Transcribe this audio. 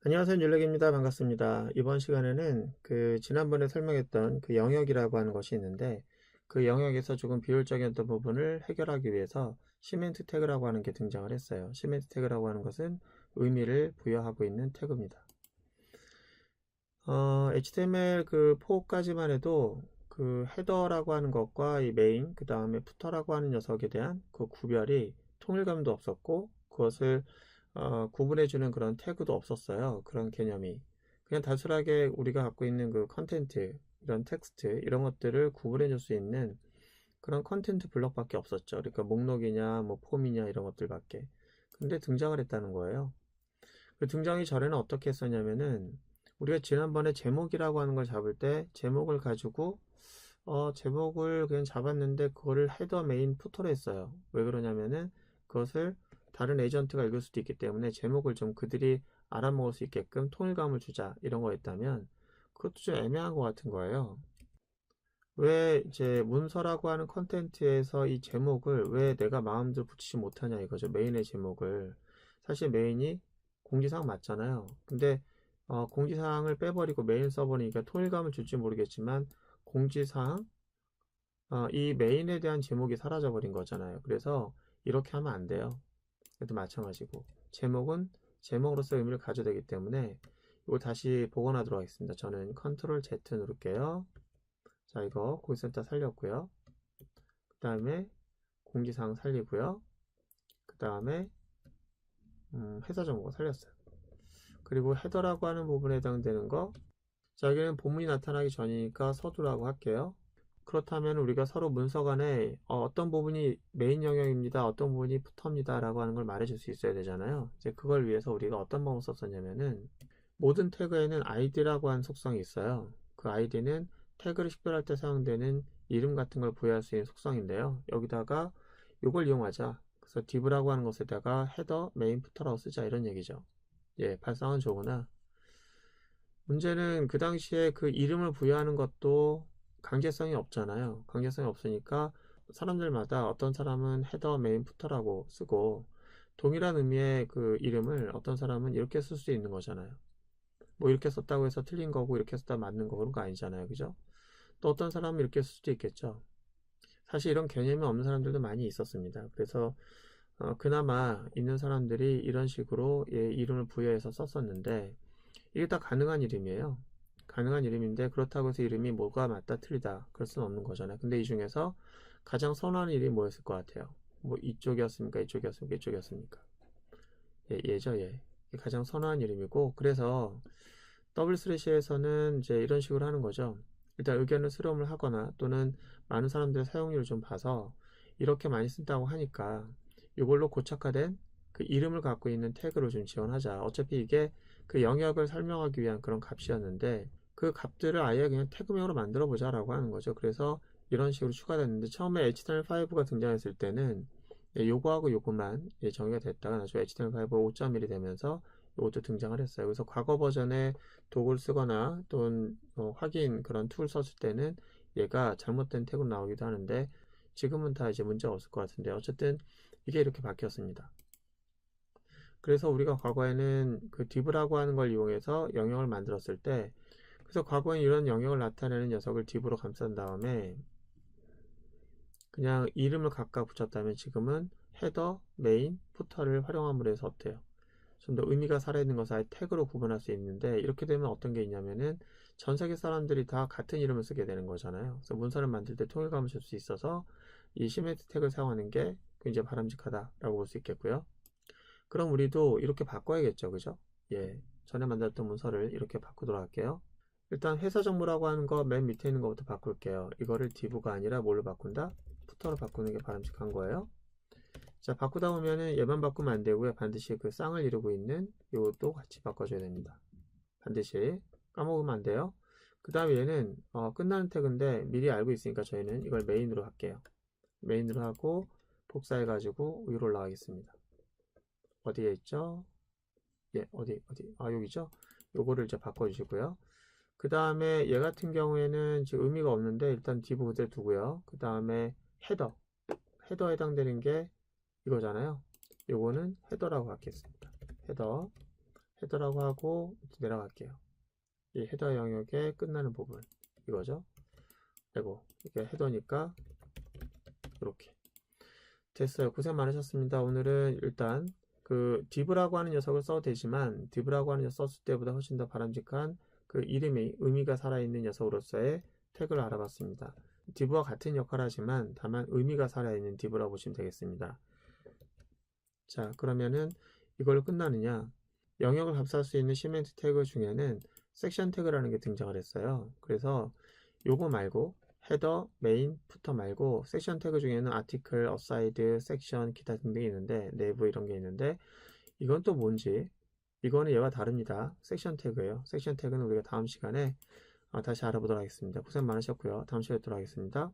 안녕하세요. 윤렉입니다. 반갑습니다. 이번 시간에는 지난번에 설명했던 그 영역이라고 하는 것이 있는데, 그 영역에서 조금 비효율적이었던 부분을 해결하기 위해서 시멘트 태그라고 하는 게 등장을 했어요. 시멘트 태그라고 하는 것은 의미를 부여하고 있는 태그입니다. HTML 그 4까지만 해도 그 헤더라고 하는 것과 이 메인, 그 다음에 푸터라고 하는 녀석에 대한 그 구별이 통일감도 없었고, 그것을 구분해주는 그런 태그도 없었어요. 그런 개념이. 그냥 단순하게 우리가 갖고 있는 그 컨텐트, 이런 텍스트, 이런 것들을 구분해줄 수 있는 그런 컨텐트 블럭밖에 없었죠. 그러니까 목록이냐, 뭐 폼이냐, 이런 것들밖에. 근데 등장을 했다는 거예요. 그 등장이 전에는 어떻게 했었냐면은, 우리가 지난번에 제목이라고 하는 걸 잡을 때, 제목을 가지고, 제목을 그냥 잡았는데, 그거를 헤더 메인 푸터로 했어요. 왜 그러냐면은, 그것을 다른 에이전트가 읽을 수도 있기 때문에, 제목을 좀 그들이 알아먹을 수 있게끔 통일감을 주자, 이런 거였다면, 그것도 좀 애매한 것 같은 거예요. 왜 이제 문서라고 하는 컨텐츠에서 이 제목을 왜 내가 마음대로 붙이지 못하냐 이거죠. 메인의 제목을. 사실 메인이 공지사항 맞잖아요. 근데 공지사항을 빼버리고 메인 써버리니까 통일감을 줄지 모르겠지만 공지사항 이 메인에 대한 제목이 사라져 버린 거잖아요. 그래서 이렇게 하면 안 돼요. 그래도 마찬가지고 제목은 제목으로서 의미를 가져야 되기 때문에 이거 다시 복원하도록 하겠습니다. 저는 컨트롤 Z 누를게요. 자, 이거 고객센터 살렸고요. 그 다음에 공지사항 살리고요. 그 다음에 회사 정보 살렸어요. 그리고 헤더라고 하는 부분에 해당되는 거, 자, 여기는 본문이 나타나기 전이니까 서두라고 할게요. 그렇다면 우리가 서로 문서 간에 떤 부분이 메인 영역입니다, 어떤 부분이 푸터입니다 라고 하는 걸 말해줄 수 있어야 되잖아요. 이제 그걸 위해서 우리가 어떤 방법을 썼었냐면은, 모든 태그에는 id라고 하는 속성이 있어요. 그 id는 태그를 식별할 때 사용되는 이름 같은 걸 부여할 수 있는 속성인데요. 여기다가 이걸 이용하자. 그래서 div라고 하는 것에다가 헤더, 메인, 푸터라고 쓰자 이런 얘기죠. 예, 발상은 좋으나 문제는 그 당시에 그 이름을 부여하는 것도 강제성이 없잖아요. 강제성이 없으니까 사람들마다 어떤 사람은 헤더, 메인, 푸터라고 쓰고 동일한 의미의 그 이름을 어떤 사람은 이렇게 쓸 수 있는 거잖아요. 뭐 이렇게 썼다고 해서 틀린 거고 이렇게 썼다 맞는 거 그런 거 아니잖아요. 그죠? 또 어떤 사람은 이렇게 쓸 수도 있겠죠. 사실 이런 개념이 없는 사람들도 많이 있었습니다. 그래서 그나마 있는 사람들이 이런 식으로 이름을 부여해서 썼었는데 이게 다 가능한 이름이에요. 가능한 이름인데 그렇다고 해서 이름이 뭐가 맞다 틀리다 그럴 수는 없는 거잖아요. 근데 이 중에서 가장 선호하는 이름이 뭐였을 것 같아요? 뭐 이쪽이었습니까? 이쪽이었습니까? 이쪽이었습니까? 얘죠, 얘. 이게 가장 선호한 이름이고 그래서 더블 스래시에서는 이제 이런 식으로 하는 거죠. 일단 의견을 수렴을 하거나 또는 많은 사람들의 사용률을 좀 봐서 이렇게 많이 쓴다고 하니까 이걸로 고착화된 그 이름을 갖고 있는 태그를 좀 지원하자. 어차피 이게 그 영역을 설명하기 위한 그런 값이었는데 그 값들을 아예 그냥 태그명으로 만들어 보자라고 하는 거죠. 그래서 이런 식으로 추가됐는데 처음에 HTML5가 등장했을 때는 요거하고 요거만 정의가 됐다가 나중에 HTML5 5.1이 되면서 이것도 등장을 했어요. 그래서 과거 버전에 도구를 쓰거나 또는 확인 그런 툴 썼을 때는 얘가 잘못된 태그로 나오기도 하는데 지금은 다 이제 문제가 없을 것 같은데 어쨌든 이게 이렇게 바뀌었습니다. 그래서 우리가 과거에는 그 div라고 하는 걸 이용해서 영역을 만들었을 때 그래서 과거엔 이런 영역을 나타내는 녀석을 div로 감싼 다음에 그냥 이름을 각각 붙였다면 지금은 헤더, 메인, 푸터를 활용함으로 해서 어때요? 좀 더 의미가 살아있는 것을 아예 태그로 구분할 수 있는데 이렇게 되면 어떤 게 있냐면은 전 세계 사람들이 다 같은 이름을 쓰게 되는 거잖아요. 그래서 문서를 만들 때 통일감을 줄 수 있어서 이 시멘트 태그를 사용하는 게 굉장히 바람직하다라고 볼 수 있겠고요. 그럼 우리도 이렇게 바꿔야겠죠, 그죠? 예, 전에 만들었던 문서를 이렇게 바꾸도록 할게요. 일단 회사 정보라고 하는 거 맨 밑에 있는 것부터 바꿀게요. 이거를 div가 아니라 뭘로 바꾼다? 푸터로 바꾸는 게 바람직한 거예요. 자, 바꾸다 보면은 얘만 바꾸면 안 되고요. 반드시 그 쌍을 이루고 있는 이것도 같이 바꿔줘야 됩니다. 반드시 까먹으면 안 돼요. 그 다음에 얘는 끝나는 태그인데 미리 알고 있으니까 저희는 이걸 메인으로 할게요. 메인으로 하고 복사해가지고 위로 올라가겠습니다. 어디에 있죠? 예, 어디? 아, 여기죠? 요거를 이제 바꿔주시고요. 그 다음에 얘 같은 경우에는 지금 의미가 없는데 일단 div 그대로 두고요. 그 다음에 헤더. 헤더에 해당되는 게 이거잖아요. 요거는 헤더라고 하겠습니다. 헤더. 헤더라고 하고 내려갈게요. 이 헤더 영역에 끝나는 부분 이거죠. 그리고 이게 헤더니까 이렇게 됐어요. 고생 많으셨습니다. 오늘은 일단 그 div라고 하는 녀석을 써도 되지만 div라고 하는 녀석 썼을 때보다 훨씬 더 바람직한 그 이름이 의미가 살아있는 녀석으로서의 태그를 알아봤습니다. div와 같은 역할을 하지만 다만 의미가 살아있는 div라고 보시면 되겠습니다. 자, 그러면은 이걸로 끝나느냐? 영역을 값할 수 있는 시멘트 태그 중에는 섹션 태그라는 게 등장을 했어요. 그래서 요거 말고 헤더, 메인, 푸터 말고 섹션 태그 중에는 아티클, 어사이드, 섹션, 기타 등등이 있는데 내부 이런 게 있는데 이건 또 뭔지 이거는 얘와 다릅니다. 섹션 태그예요. 섹션 태그는 우리가 다음 시간에 다시 알아보도록 하겠습니다. 고생 많으셨고요. 다음 시간에 뵙도록 하겠습니다.